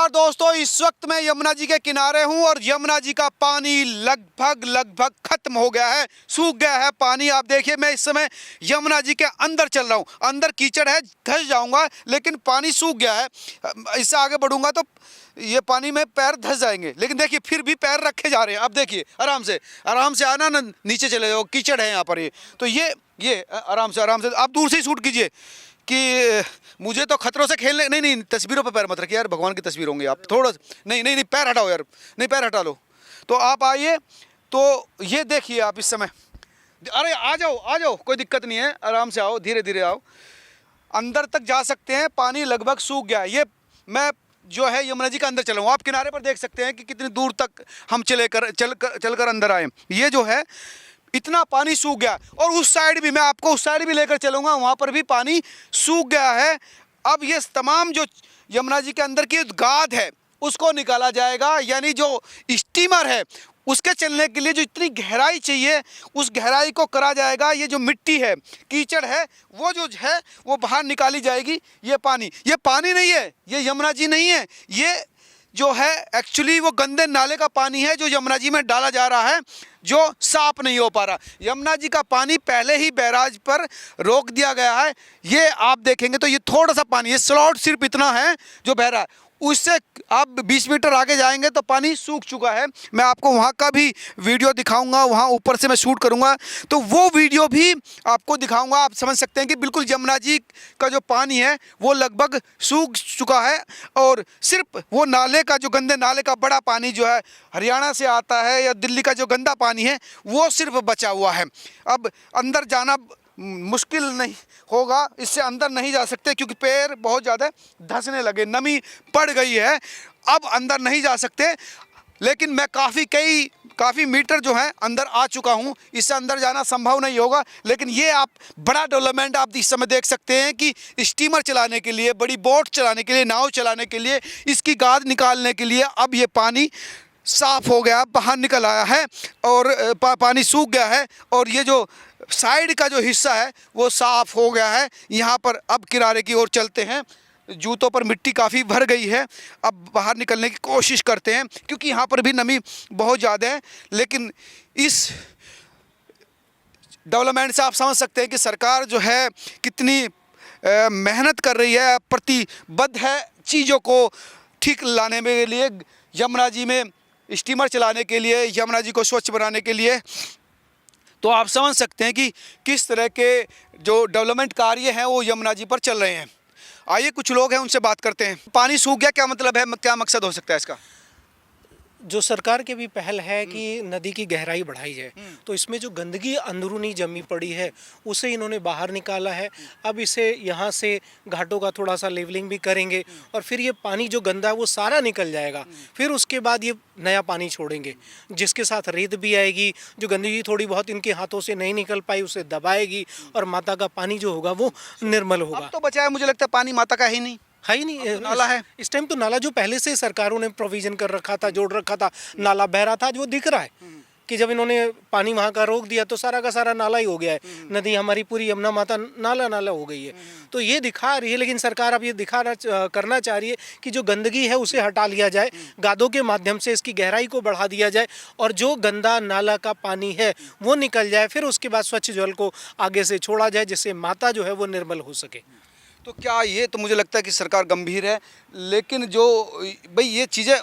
नमस्कार दोस्तों, इस वक्त मैं यमुना जी के किनारे हूं और यमुना जी का पानी लगभग खत्म हो गया है, सूख गया है पानी। आप देखिए, मैं इस समय यमुना जी के अंदर चल रहा हूं। अंदर कीचड़ है, धंस जाऊंगा, लेकिन पानी सूख गया है। इससे आगे बढ़ूंगा तो ये पानी में पैर धंस जाएंगे, लेकिन देखिए फिर भी पैर रखे जा रहे हैं। अब देखिए, आराम से आना ना, नीचे चले जाओ, कीचड़ है यहाँ पर। ये तो ये आराम से आप दूर से ही शूट कीजिए कि मुझे तो खतरों से खेलने नहीं, तस्वीरों पे पैर मत रखिए यार, भगवान की तस्वीर होंगी आप। थोड़ा नहीं पैर हटाओ यार, नहीं पैर हटा लो। तो आप आइए, तो ये देखिए आप इस समय। अरे आ जाओ, कोई दिक्कत नहीं है, आराम से आओ, धीरे धीरे आओ। अंदर तक जा सकते हैं, पानी लगभग सूख गया है। ये मैं जो है यमुना जी का अंदर चला हूँ। आप किनारे पर देख सकते हैं कि कितनी दूर तक हम चलकर अंदर आए। ये जो है इतना पानी सूख गया, और उस साइड भी मैं आपको उस साइड भी लेकर चलूंगा, वहाँ पर भी पानी सूख गया है। अब ये तमाम जो यमुना जी के अंदर की गाद है उसको निकाला जाएगा, यानी जो स्टीमर है उसके चलने के लिए जो इतनी गहराई चाहिए उस गहराई को करा जाएगा। ये जो मिट्टी है, कीचड़ है, वो जो है वो बाहर निकाली जाएगी। ये पानी नहीं है, ये यमुना जी नहीं है, ये जो है एक्चुअली वो गंदे नाले का पानी है जो यमुना जी में डाला जा रहा है, जो साफ नहीं हो पा रहा। यमुना जी का पानी पहले ही बैराज पर रोक दिया गया है। ये आप देखेंगे तो ये थोड़ा सा पानी, ये स्लॉट सिर्फ इतना है जो बह रहा है। उससे आप 20 मीटर आगे जाएंगे तो पानी सूख चुका है। मैं आपको वहाँ का भी वीडियो दिखाऊंगा, वहाँ ऊपर से मैं शूट करूँगा तो वो वीडियो भी आपको दिखाऊंगा। आप समझ सकते हैं कि बिल्कुल यमुना जी का जो पानी है वो लगभग सूख चुका है, और सिर्फ वो नाले का, जो गंदे नाले का बड़ा पानी जो है हरियाणा से आता है, या दिल्ली का जो गंदा पानी है, वो सिर्फ बचा हुआ है। अब अंदर जाना मुश्किल नहीं होगा, इससे अंदर नहीं जा सकते क्योंकि पैर बहुत ज़्यादा धंसने लगे, नमी पड़ गई है, अब अंदर नहीं जा सकते। लेकिन मैं काफ़ी मीटर जो है अंदर आ चुका हूँ, इससे अंदर जाना संभव नहीं होगा। लेकिन ये आप बड़ा डेवलपमेंट आप इस समय देख सकते हैं कि स्टीमर चलाने के लिए, बड़ी बोट चलाने के लिए, नाव चलाने के लिए, इसकी गाद निकालने के लिए अब ये पानी साफ़ हो गया, बाहर निकल आया है, और पानी सूख गया है, और ये जो साइड का जो हिस्सा है वो साफ़ हो गया है। यहाँ पर अब किनारे की ओर चलते हैं। जूतों पर मिट्टी काफ़ी भर गई है, अब बाहर निकलने की कोशिश करते हैं क्योंकि यहाँ पर भी नमी बहुत ज़्यादा है। लेकिन इस डेवलपमेंट से आप समझ सकते हैं कि सरकार जो है कितनी मेहनत कर रही है, प्रतिबद्ध है चीज़ों को ठीक लाने के लिए, यमुना जी में स्टीमर चलाने के लिए, यमुना जी को स्वच्छ बनाने के लिए। तो आप समझ सकते हैं कि किस तरह के जो डेवलपमेंट कार्य हैं वो यमुना जी पर चल रहे हैं। आइए कुछ लोग हैं, उनसे बात करते हैं। पानी सूख गया, क्या मतलब है, क्या मकसद हो सकता है इसका? जो सरकार की भी पहल है कि नदी की गहराई बढ़ाई जाए, तो इसमें जो गंदगी अंदरूनी जमी पड़ी है उसे इन्होंने बाहर निकाला है। अब इसे यहाँ से घाटों का थोड़ा सा लेवलिंग भी करेंगे, और फिर ये पानी जो गंदा है वो सारा निकल जाएगा। फिर उसके बाद ये नया पानी छोड़ेंगे, जिसके साथ रेत भी आएगी। जो गंदगी थोड़ी बहुत इनके हाथों से नहीं निकल पाई उसे दबाएगी, और माता का पानी जो होगा वो निर्मल होगा। अब तो बचा है, मुझे लगता है पानी माता का ही नहीं है ही नहीं, तो नाला है इस टाइम। तो नाला जो पहले से सरकारों ने प्रोविजन कर रखा था, जोड़ रखा था, नाला बह रहा था, आज वो दिख रहा है कि जब इन्होंने पानी वहाँ का रोक दिया तो सारा का सारा नाला ही हो गया है। नदी हमारी पूरी यमुना माता नाला हो गई है। तो ये दिखा रही है, लेकिन सरकार अब ये करना चाह रही है कि जो गंदगी है उसे हटा लिया जाए, गादों के माध्यम से इसकी गहराई को बढ़ा दिया जाए, और जो गंदा नाला का पानी है वो निकल जाए। फिर उसके बाद स्वच्छ जल को आगे से छोड़ा जाए, जिससे माता जो है वो निर्मल हो सके। तो क्या ये तो मुझे लगता है कि सरकार गंभीर है, लेकिन जो भाई ये चीज़ें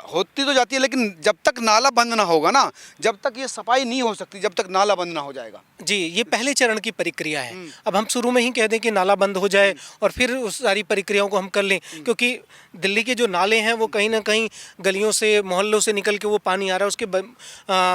होती तो जाती है, लेकिन जब तक नाला बंद ना होगा ना, जब तक ये सफाई नहीं हो सकती, जब तक नाला बंद ना हो जाएगा। जी, ये पहले चरण की प्रक्रिया है। अब हम शुरू में ही कह दें कि नाला बंद हो जाए और फिर उस सारी प्रक्रियाओं को हम कर लें, क्योंकि दिल्ली के जो नाले हैं वो कहीं ना कहीं गलियों से, मोहल्लों से निकल के वो पानी आ रहा है, उसके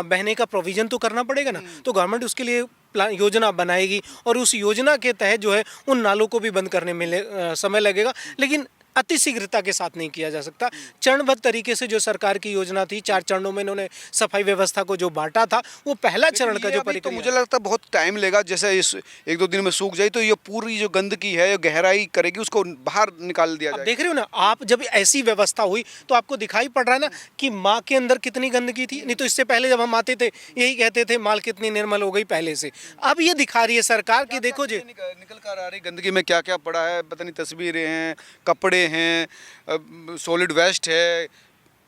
बहने का प्रोविज़न तो करना पड़ेगा ना। तो गवर्नमेंट उसके लिए योजना बनाएगी, और उस योजना के तहत जो है उन नालों को भी बंद करने में समय लगेगा, लेकिन अति शीघ्रता के साथ नहीं किया जा सकता। चरणबद्ध तरीके से जो सरकार की योजना थी, 4 चरणों में इन्होंने सफाई व्यवस्था को जो बांटा था, वो पहला चरण का जो तो मुझे लगता है बहुत टाइम लेगा। जैसे इस 1-2 दिन में सूख जाए तो ये पूरी जो गंदगी है, गहराई करेगी, उसको बाहर निकाल दिया जाए। देख रहे हो ना आप, जब ऐसी व्यवस्था हुई तो आपको दिखाई पड़ रहा है ना कि माँ के अंदर कितनी गंदगी थी। नहीं तो इससे पहले जब हम आते थे यही कहते थे माल कितनी निर्मल हो गई पहले से। अब ये दिखा रही है सरकार कि देखो जी निकल कर आ रही गंदगी में क्या क्या पड़ा है, पता नहीं, तस्वीरें हैं, कपड़े कपड़े हैं, सॉलिड वेस्ट है,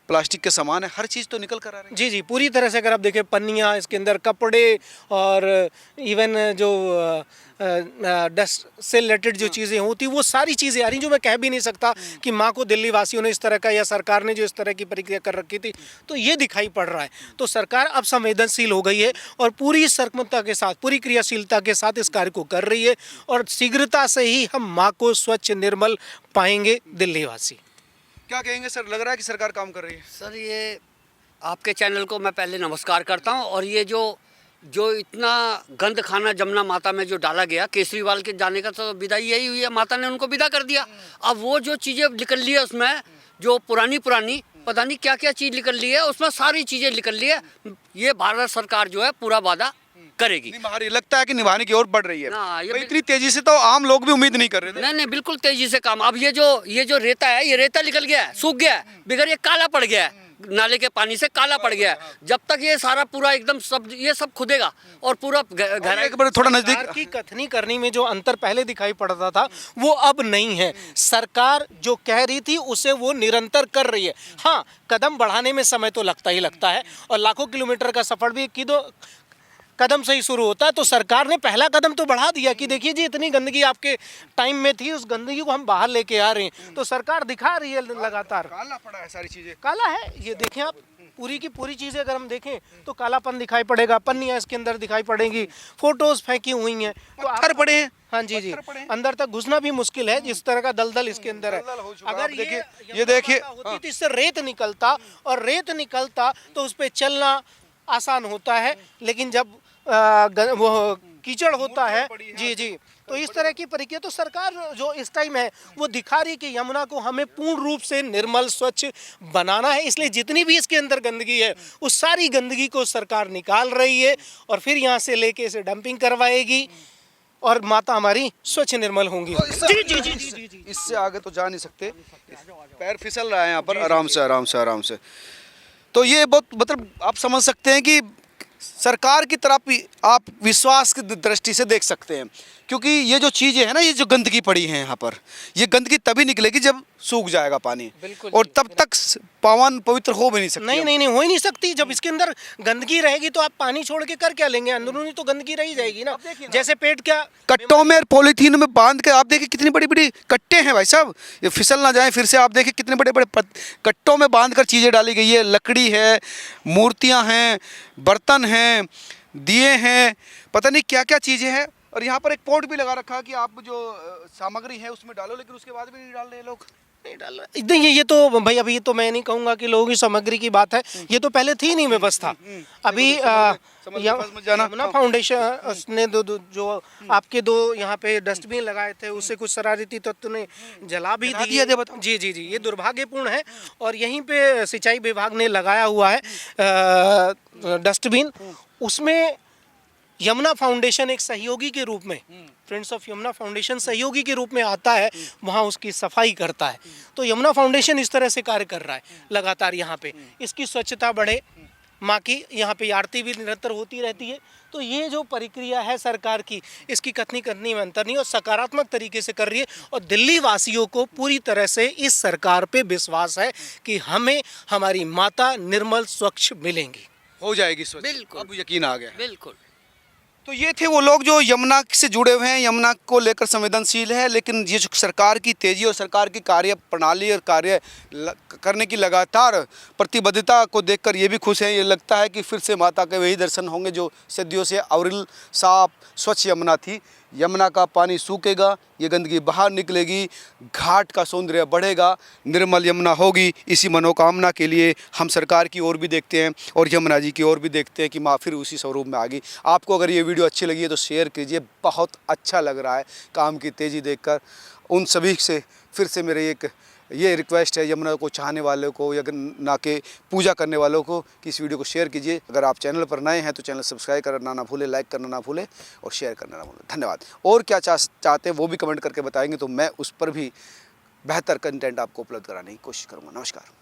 प्लास्टिक के सामान है, हर चीज़ तो निकल कर आ रही है। जी जी, पूरी तरह से अगर आप देखें पन्नियाँ, इसके अंदर कपड़े और इवन जो डस्ट से रिलेटेड जो चीज़ें होती वो सारी चीज़ें आ रही, जो मैं कह भी नहीं सकता कि माँ को दिल्ली वासियों ने इस तरह का या सरकार ने जो इस तरह की प्रक्रिया कर रखी थी, तो ये दिखाई पड़ रहा है। तो सरकार अब संवेदनशील हो गई है और पूरी सर्कमता के साथ, पूरी क्रियाशीलता के साथ इस कार्य को कर रही है और शीघ्रता से ही हम माँ को स्वच्छ निर्मल पाएंगे दिल्ली वासी। क्या कहेंगे सर, लग रहा है कि सरकार काम कर रही है? सर, ये आपके चैनल को मैं पहले नमस्कार करता हूं। और ये जो इतना गंद खाना जमुना माता में जो डाला गया, केजरीवाल के जाने का तो विदाई यही हुई है, माता ने उनको विदा कर दिया। अब वो जो चीज़ें निकल ली है उसमें, जो पुरानी पता नहीं क्या क्या चीज़ निकल ली है, उसमें सारी चीज़ें निकल ली है। ये भारत सरकार जो है पूरा वादा करेगी। लगता है कि निभाने की ओर बढ़ रही है। ये इतनी तेजी से तो आम लोग भी उम्मीद नहीं कर रहे थे। नहीं, बिल्कुल तेजी से काम। अब ये जो रेता है, ये रेता निकल गया है, सूख गया है, बिगर ये काला पड़ गया है, नाले के पानी से काला पड़ गया है। जब तक ये सारा पूरा एकदम ये सब खुदेगा और पूरा गहराई थोड़ा नजदीक की कथनी करनी में जो अंतर पहले दिखाई पड़ता था वो अब नहीं है। सरकार जो कह रही थी उसे वो निरंतर कर रही है। हाँ, कदम बढ़ाने में समय तो लगता ही लगता है और लाखों किलोमीटर का सफर भी कदम से ही शुरू होता है। तो सरकार ने पहला कदम तो बढ़ा दिया कि देखिए जी, इतनी गंदगी आपके टाइम में थी, उस गंदगी को हम बाहर लेके आ रहे हैं। तो सरकार दिखा रही है लगातार। काला पड़ा है, सारी चीजें काला है, ये देखें आप, पूरी की पूरी चीज़ें अगर हम देखें तो कालापन दिखाई पड़ेगा, पन्नियाँ इसके अंदर दिखाई पड़ेंगी, फोटोज फेंकी हुई हैं, तो पत्थर पड़े हैं। हाँ जी, अंदर तक घुसना भी मुश्किल है, जिस तरह का दलदल इसके अंदर है। अगर ये देखिए होती तो इससे रेत निकलता, और रेत निकलता तो उस पर चलना आसान होता है, लेकिन जब वो कीचड़ होता है, जी, तो इस तरह की प्रक्रिया तो सरकार जो इस टाइम है वो दिखा रही कि यमुना को हमें पूर्ण रूप से निर्मल स्वच्छ बनाना है। इसलिए जितनी भी इसके अंदर गंदगी है उस सारी गंदगी को सरकार निकाल रही है और फिर यहाँ से लेके इसे डंपिंग करवाएगी और माता हमारी स्वच्छ निर्मल होंगी। जी, इससे आगे तो जा नहीं सकते, पैर फिसल रहा है यहाँ पर। आराम से। तो ये बहुत, मतलब आप समझ सकते हैं कि सरकार की तरफ आप विश्वास की दृष्टि से देख सकते हैं, क्योंकि ये जो चीज़ें हैं ना, ये जो गंदगी पड़ी है यहाँ पर, ये गंदगी तभी निकलेगी जब सूख जाएगा पानी, और तब तक पावन पवित्र हो भी नहीं सकती। नहीं, हो ही नहीं सकती। जब इसके अंदर गंदगी रहेगी तो आप पानी छोड़ के कर क्या लेंगे, अंदरूनी तो गंदगी रही जाएगी ना। जैसे पेट क्या कट्टों में और पॉलीथीन में बांध के, आप देखिए कितनी बड़ी बड़ी कट्टे हैं भाई साहब, ये फिसल ना जाए फिर से। आप देखिए कितने बड़े बड़े कट्टों में बांध कर चीज़ें डाली गई है, लकड़ी है, मूर्तियाँ हैं, बर्तन हैं, दिए हैं, पता नहीं क्या क्या चीज़ें हैं। और यहाँ पर एक पोर्ट भी लगा रखा है कि आप जो सामग्री है उसमें डालो, लेकिन उसके बाद भी नहीं डाल रहे लोग। नहीं डाल रहा। नहीं, ये तो भाई अभी तो मैं नहीं कहूँगा कि लोगों की सामग्री की बात है, ये तो पहले थी नहीं व्यवस्था। अभी यमुना फाउंडेशन ने जो आपके दो यहाँ पे डस्टबिन लगाए थे, उससे कुछ शरारती तत्व ने जला भी दिया। जी, ये दुर्भाग्यपूर्ण है। और यहीं पे सिंचाई विभाग ने लगाया हुआ है डस्टबिन, उसमें यमुना फाउंडेशन एक सहयोगी के रूप में, फ्रेंड्स ऑफ यमुना फाउंडेशन सहयोगी के रूप में आता है, वहाँ उसकी सफाई करता है। तो यमुना फाउंडेशन इस तरह से कार्य कर रहा है लगातार यहाँ पे, इसकी स्वच्छता बढ़े, माँ की यहाँ पे आरती भी निरंतर होती रहती है। तो ये जो प्रक्रिया है सरकार की, इसकी कथनी करनी में अंतर नहीं, और सकारात्मक तरीके से कर रही है। और दिल्ली वासियों को पूरी तरह से इस सरकार पे विश्वास है कि हमें हमारी माता निर्मल स्वच्छ मिलेंगी, हो जाएगी स्वच्छ। बिल्कुल, अब यकीन आ गया। बिल्कुल। तो ये थे वो लोग जो यमुना से जुड़े हुए हैं, यमुना को लेकर संवेदनशील है। लेकिन ये जो सरकार की तेज़ी और सरकार की कार्य प्रणाली और कार्य करने की लगातार प्रतिबद्धता को देखकर ये भी खुश है। ये लगता है कि फिर से माता के वही दर्शन होंगे जो सदियों से अविरल साफ स्वच्छ यमुना थी। यमुना का पानी सूखेगा, ये गंदगी बाहर निकलेगी, घाट का सौंदर्य बढ़ेगा, निर्मल यमुना होगी। इसी मनोकामना के लिए हम सरकार की ओर भी देखते हैं और यमुना जी की ओर भी देखते हैं कि माँ फिर उसी स्वरूप में आ गई। आपको अगर ये वीडियो अच्छी लगी है तो शेयर कीजिए, बहुत अच्छा लग रहा है काम की तेज़ी देखकर। उन सभी से फिर से मेरे एक ये रिक्वेस्ट है यमुना को चाहने वालों को, यमुना के पूजा करने वालों को, कि इस वीडियो को शेयर कीजिए। अगर आप चैनल पर नए हैं तो चैनल सब्सक्राइब करना ना भूलें, लाइक करना ना भूलें और शेयर करना ना भूलें। धन्यवाद। और क्या चाहते हैं वो भी कमेंट करके बताएंगे तो मैं उस पर भी बेहतर कंटेंट आपको उपलब्ध कराने की कोशिश करूँगा। नमस्कार।